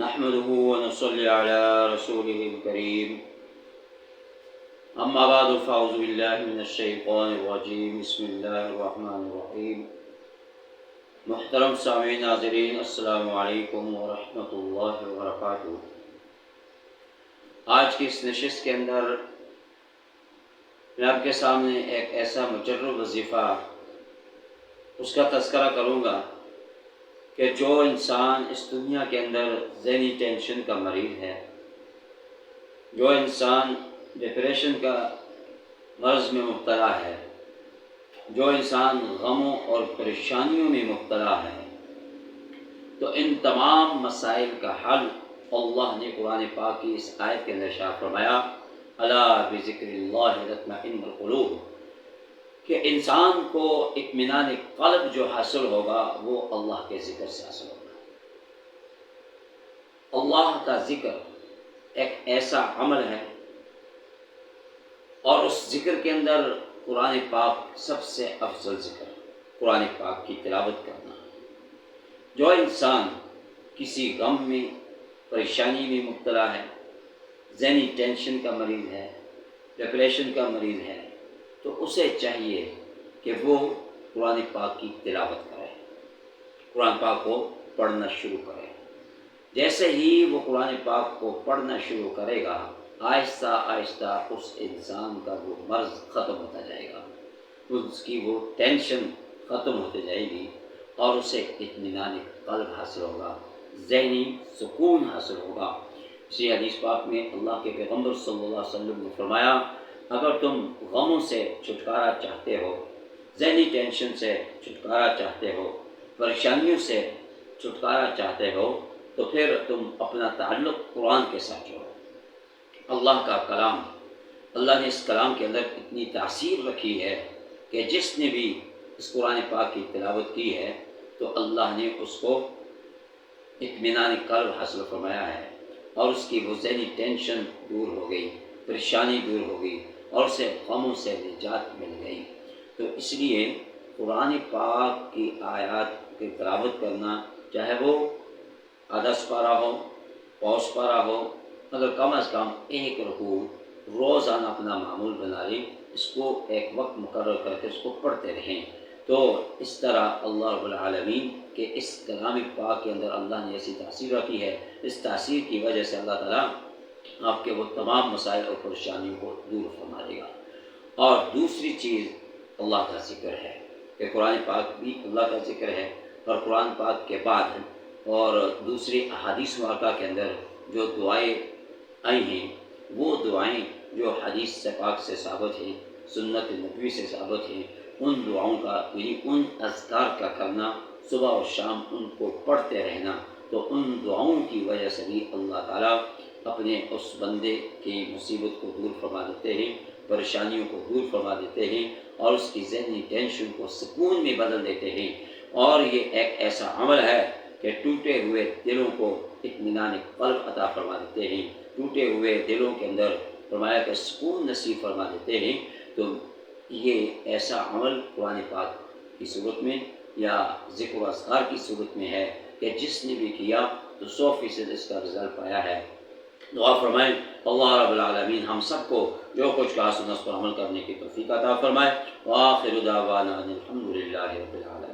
نحمده ونصلي على رسوله الكريم اما بعد فاعوذ بالله من الشیطان الرجیم بسم اللہ الرحمن الرحیم۔ محترم سامعین ناظرین، السلام علیکم ورحمۃ اللہ وبرکاتہ۔ آج کی اس نشست کے اندر میں آپ کے سامنے ایک ایسا مجرب وظیفہ اس کا تذکرہ کروں گا کہ جو انسان اس دنیا کے اندر ذہنی ٹینشن کا مریض ہے، جو انسان ڈپریشن کا مرض میں مبتلا ہے، جو انسان غموں اور پریشانیوں میں مبتلا ہے، تو ان تمام مسائل کا حل اللہ نے قرآن پاک کی اس آیت کے اندر ارشاد فرمایا، الا بذکر اللہ تطمئن القلوب، کہ انسان کو اطمینان قلب جو حاصل ہوگا وہ اللہ کے ذکر سے حاصل ہوگا۔ اللہ کا ذکر ایک ایسا عمل ہے، اور اس ذکر کے اندر قرآن پاک سب سے افضل ذکر، قرآن پاک کی تلاوت کرنا۔ جو انسان کسی غم میں، پریشانی میں مبتلا ہے، ذہنی ٹینشن کا مریض ہے، ڈپریشن کا مریض ہے، تو اسے چاہیے کہ وہ قرآن پاک کی تلاوت کرے، قرآن پاک کو پڑھنا شروع کرے۔ جیسے ہی وہ قرآن پاک کو پڑھنا شروع کرے گا، آہستہ آہستہ اس انسان کا وہ مرض ختم ہوتا جائے گا، اس کی وہ ٹینشن ختم ہوتی جائے گی، اور اسے اطمینان قلب حاصل ہوگا، ذہنی سکون حاصل ہوگا۔ اسی حدیث پاک میں اللہ کے پیغمبر صلی اللہ علیہ وسلم نے فرمایا، اگر تم غموں سے چھٹکارا چاہتے ہو، ذہنی ٹینشن سے چھٹکارا چاہتے ہو، پریشانیوں سے چھٹکارا چاہتے ہو، تو پھر تم اپنا تعلق قرآن کے ساتھ جوڑو۔ اللہ کا کلام، اللہ نے اس کلام کے اندر اتنی تاثیر رکھی ہے کہ جس نے بھی اس قرآن پاک کی تلاوت کی ہے تو اللہ نے اس کو اطمینان قلب حاصل فرمایا ہے، اور اس کی وہ ذہنی ٹینشن دور ہو گئی، پریشانی دور ہو گئی، اور اسے غموں سے نجات مل گئی۔ تو اس لیے قرآن پاک کی آیات کی تلاوت کرنا، چاہے وہ آدھا سپارہ ہو، پاؤ سپارہ ہو، اگر کم از کم ایک رکوع روزانہ اپنا معمول بنا لیں، اس کو ایک وقت مقرر کر کے اس کو پڑھتے رہیں، تو اس طرح اللہ رب العالمین کے اس کلام پاک کے اندر اللہ نے ایسی تاثیر رکھی ہے، اس تاثیر کی وجہ سے اللہ تعالیٰ آپ کے وہ تمام مسائل اور پریشانیوں کو دور فرما دے گا۔ اور دوسری چیز اللہ کا ذکر ہے، کہ قرآن پاک بھی اللہ کا ذکر ہے، اور قرآن پاک کے بعد اور دوسری احادیث مبارکہ کے اندر جو دعائیں آئی ہیں، وہ دعائیں جو حدیث سے پاک سے ثابت ہیں، سنت نبوی سے ثابت ہیں، ان دعاؤں کا، یعنی ان اذکار کا کرنا، صبح اور شام ان کو پڑھتے رہنا، تو ان دعاؤں کی وجہ سے بھی اللہ تعالیٰ اپنے اس بندے کی مصیبت کو دور فرما دیتے ہیں، پریشانیوں کو دور فرما دیتے ہیں، اور اس کی ذہنی ٹینشن کو سکون میں بدل دیتے ہیں۔ اور یہ ایک ایسا عمل ہے کہ ٹوٹے ہوئے دلوں کو اطمینان قلب عطا فرما دیتے ہیں، ٹوٹے ہوئے دلوں کے اندر فرمایا کہ سکون نصیب فرما دیتے ہیں۔ تو یہ ایسا عمل قرآن پاک کی صورت میں یا ذکر و اذکار کی صورت میں ہے کہ جس نے بھی کیا تو 100% اس کا رزلٹ پایا ہے۔ دعا فرمائیں اللہ رب العالمین ہم سب کو جو کچھ کہا سنا اس پر عمل کرنے کی توفیق عطا فرمائے۔ وآخر دعوانا ان الحمد للہ رب العالمین۔